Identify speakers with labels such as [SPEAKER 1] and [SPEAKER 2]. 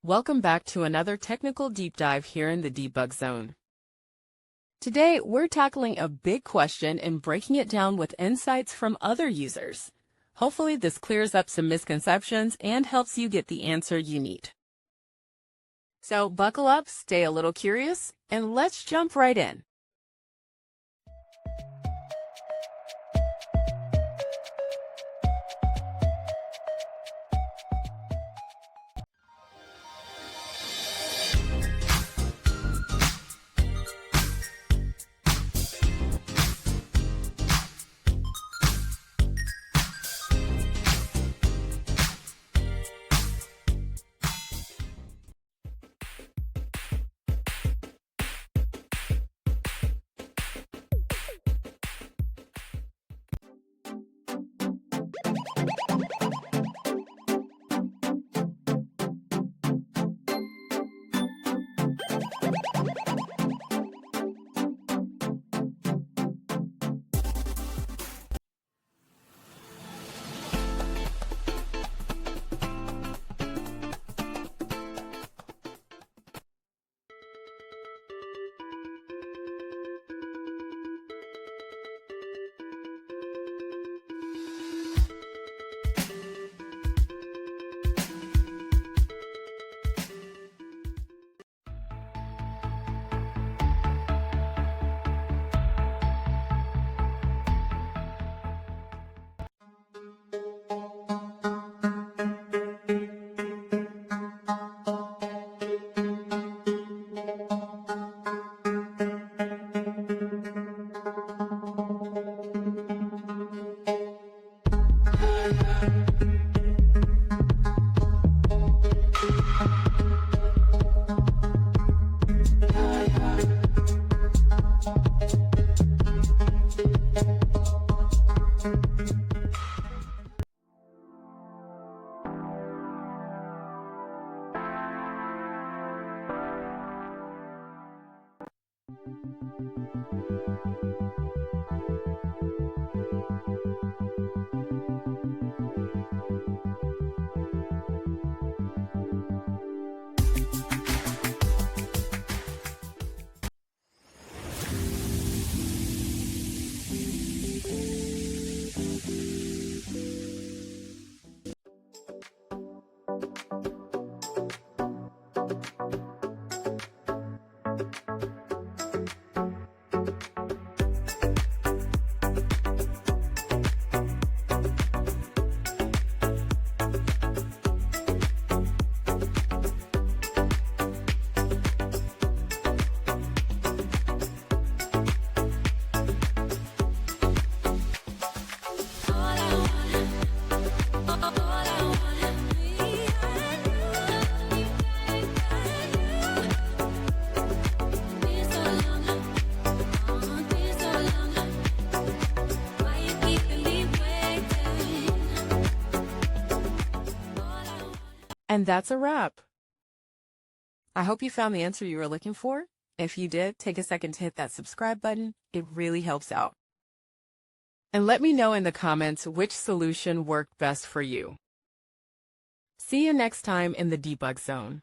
[SPEAKER 1] Welcome back to another technical deep dive here in the debug zone. Today, we're tackling a big question and breaking it down with insights from other users. Hopefully, this clears up some misconceptions and helps you get the answer you need. So buckle up, stay a little curious, and let's jump right in. And that's a wrap. I hope you found the answer you were looking for. If you did, take a second to hit that subscribe button. It really helps out. And let me know in the comments which solution worked best for you. See you next time in the debug zone.